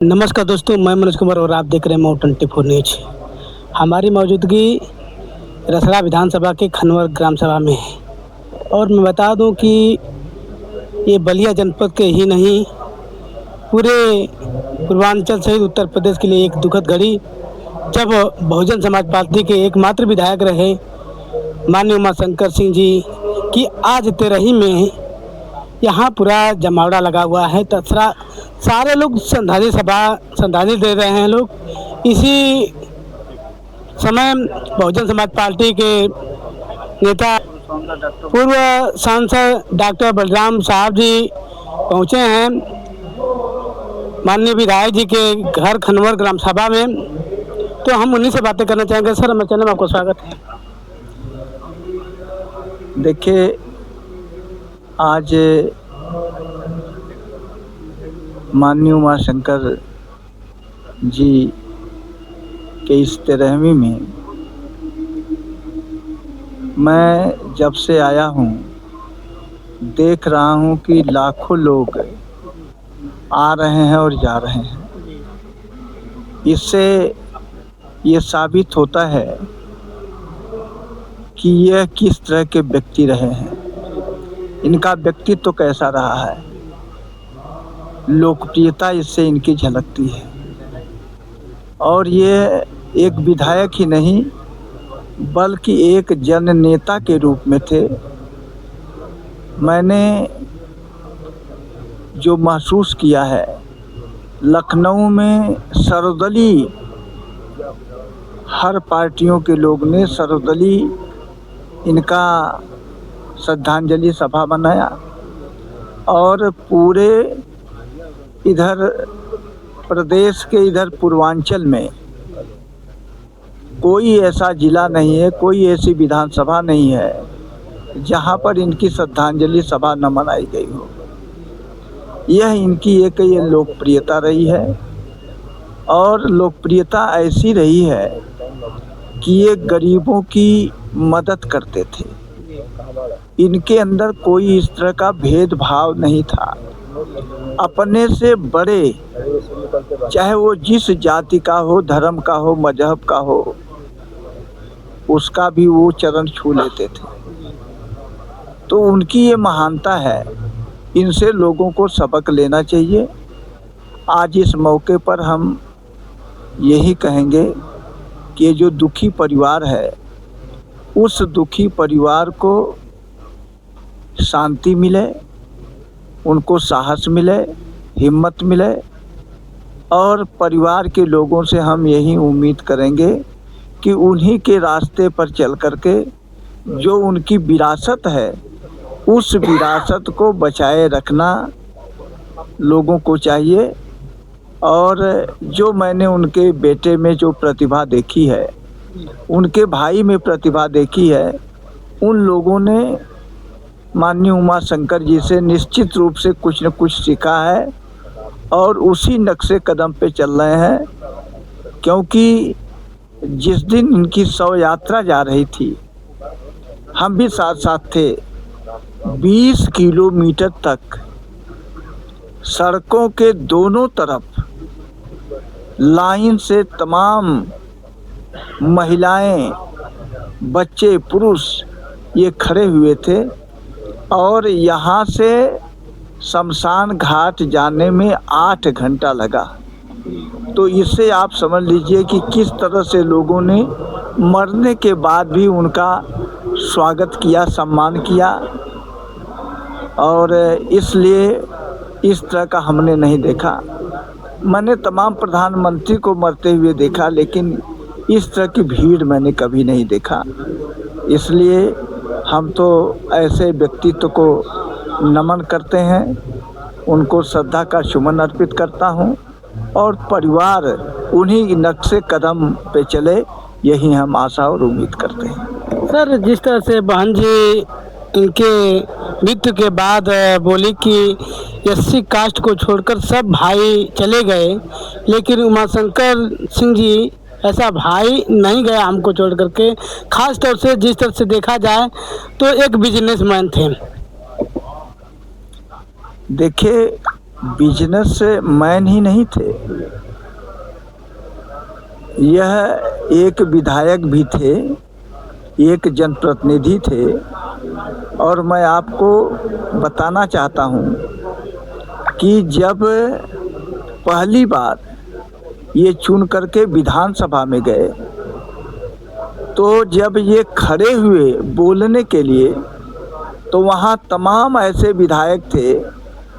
नमस्कार दोस्तों, मैं मनोज कुमार और आप देख रहे हैं Mou24 न्यूज। हमारी मौजूदगी रसड़ा विधानसभा के खनवर ग्राम सभा में है और मैं बता दूं कि ये बलिया जनपद के ही नहीं, पूरे पूर्वांचल सहित उत्तर प्रदेश के लिए एक दुखद घड़ी, जब बहुजन समाज पार्टी के एकमात्र विधायक रहे माननीय उमाशंकर सिंह जी की आज तेरही में यहाँ पूरा जमावड़ा लगा हुआ है। तसरा सारे लोग श्रद्धांजलि दे रहे हैं लोग। इसी समय बहुजन समाज पार्टी के नेता पूर्व सांसद डॉक्टर बलराम साहब जी पहुँचे हैं माननीय विधायक जी के घर खनवर ग्राम सभा में। तो हम उन्हीं से बातें करना चाहेंगे। सर, हमारे चैनल में आपको स्वागत है। देखिए, आज माननीय उमाशंकर जी के इस तेरहवीं में मैं जब से आया हूँ देख रहा हूँ कि लाखों लोग आ रहे हैं और जा रहे हैं। इससे ये साबित होता है कि यह किस तरह के व्यक्ति रहे हैं, इनका व्यक्तित्व तो कैसा रहा है। लोकप्रियता इससे इनकी झलकती है और ये एक विधायक ही नहीं बल्कि एक जन नेता के रूप में थे। मैंने जो महसूस किया है, लखनऊ में सर्वदलीय हर पार्टियों के लोग ने सर्वदलीय इनका श्रद्धांजलि सभा बनाया और पूरे इधर प्रदेश के इधर पूर्वांचल में कोई ऐसा ज़िला नहीं है, कोई ऐसी विधानसभा नहीं है जहां पर इनकी श्रद्धांजलि सभा न मनाई गई हो। यह इनकी एक ये लोकप्रियता रही है और लोकप्रियता ऐसी रही है कि ये गरीबों की मदद करते थे। इनके अंदर कोई इस तरह का भेदभाव नहीं था। अपने से बड़े, चाहे वो जिस जाति का हो, धर्म का हो, मजहब का हो, उसका भी वो चरण छू लेते थे। तो उनकी ये महानता है, इनसे लोगों को सबक लेना चाहिए। आज इस मौके पर हम यही कहेंगे कि ये जो दुखी परिवार है, उस दुखी परिवार को शांति मिले, उनको साहस मिले, हिम्मत मिले और परिवार के लोगों से हम यही उम्मीद करेंगे कि उन्हीं के रास्ते पर चल करके जो उनकी विरासत है, उस विरासत को बचाए रखना लोगों को चाहिए। और जो मैंने उनके बेटे में जो प्रतिभा देखी है, उनके भाई में प्रतिभा देखी है, उन लोगों ने माननीय उमाशंकर जी से निश्चित रूप से कुछ न कुछ सीखा है और उसी नक्शे कदम पे चल रहे हैं। क्योंकि जिस दिन इनकी शव यात्रा जा रही थी, हम भी साथ साथ थे। 20 किलोमीटर तक सड़कों के दोनों तरफ लाइन से तमाम महिलाएं, बच्चे, पुरुष ये खड़े हुए थे और यहाँ से शमशान घाट जाने में 8 घंटा लगा। तो इससे आप समझ लीजिए कि किस तरह से लोगों ने मरने के बाद भी उनका स्वागत किया, सम्मान किया। और इसलिए इस तरह का हमने नहीं देखा। मैंने तमाम प्रधानमंत्री को मरते हुए देखा, लेकिन इस तरह की भीड़ मैंने कभी नहीं देखा। इसलिए हम तो ऐसे व्यक्तित्व को नमन करते हैं, उनको श्रद्धा का सुमन अर्पित करता हूं और परिवार उन्हीं नक्शे कदम पे चले, यही हम आशा और उम्मीद करते हैं। सर, जिस तरह से बहन जी इनके मृत्यु के बाद बोली कि एससी कास्ट को छोड़कर सब भाई चले गए, लेकिन उमाशंकर सिंह जी ऐसा भाई नहीं गया हमको छोड़ करके। खास तौर से जिस तरह से देखा जाए तो एक बिजनेसमैन थे। देखिए, बिजनेस मैन ही नहीं थे, यह एक विधायक भी थे, एक जनप्रतिनिधि थे। और मैं आपको बताना चाहता हूँ कि जब पहली बार ये चुन करके विधानसभा में गए, तो जब ये खड़े हुए बोलने के लिए, तो वहाँ तमाम ऐसे विधायक थे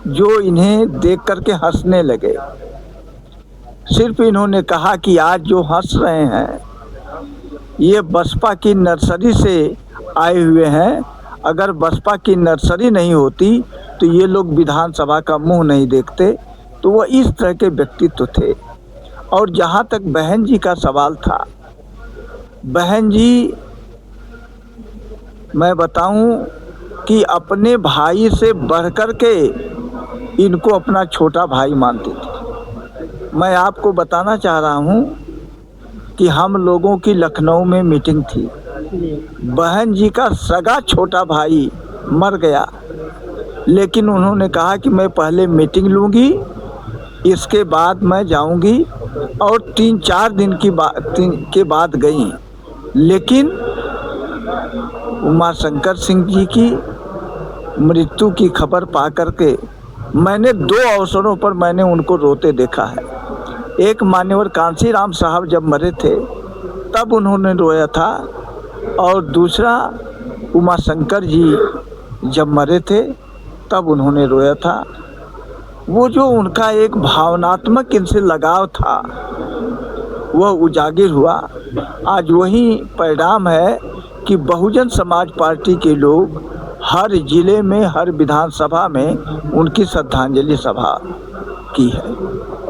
जो इन्हें देख करके हंसने लगे। सिर्फ इन्होंने कहा कि आज जो हंस रहे हैं ये बसपा की नर्सरी से आए हुए हैं, अगर बसपा की नर्सरी नहीं होती तो ये लोग विधानसभा का मुंह नहीं देखते। तो वो इस तरह के व्यक्तित्व थे। और जहाँ तक बहन जी का सवाल था, बहन जी मैं बताऊं कि अपने भाई से बढ़कर के इनको अपना छोटा भाई मानती थी। मैं आपको बताना चाह रहा हूं कि हम लोगों की लखनऊ में मीटिंग थी, बहन जी का सगा छोटा भाई मर गया, लेकिन उन्होंने कहा कि मैं पहले मीटिंग लूँगी, इसके बाद मैं जाऊँगी। और 3-4 दिन के बाद गई। लेकिन उमाशंकर सिंह जी की मृत्यु की खबर पा करके मैंने 2 अवसरों पर मैंने उनको रोते देखा है। एक मान्यवर कांशीराम साहब जब मरे थे तब उन्होंने रोया था, और दूसरा उमाशंकर जी जब मरे थे तब उन्होंने रोया था। वो जो उनका एक भावनात्मक इनसे लगाव था वह उजागर हुआ। आज वही परिणाम है कि बहुजन समाज पार्टी के लोग हर जिले में, हर विधानसभा में उनकी श्रद्धांजलि सभा की है।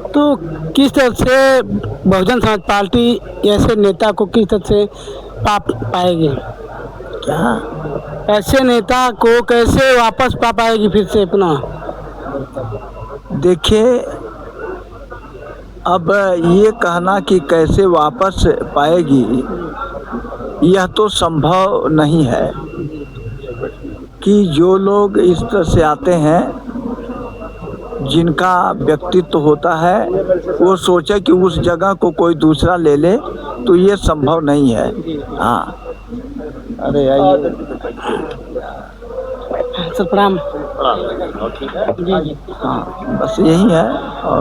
तो किस तरह से बहुजन समाज पार्टी ऐसे नेता को किस तरह से पाएगी? क्या ऐसे नेता को कैसे वापस पा पाएगी फिर से अपना? देखिए, अब ये कहना कि कैसे वापस पाएगी यह तो संभव नहीं है कि जो लोग इस तरह से आते हैं, जिनका व्यक्तित्व होता है, वो सोचे कि उस जगह को कोई दूसरा ले ले, तो ये संभव नहीं है। हाँ, अरे आइए सर प्रणाम। हाँ, बस यही है। और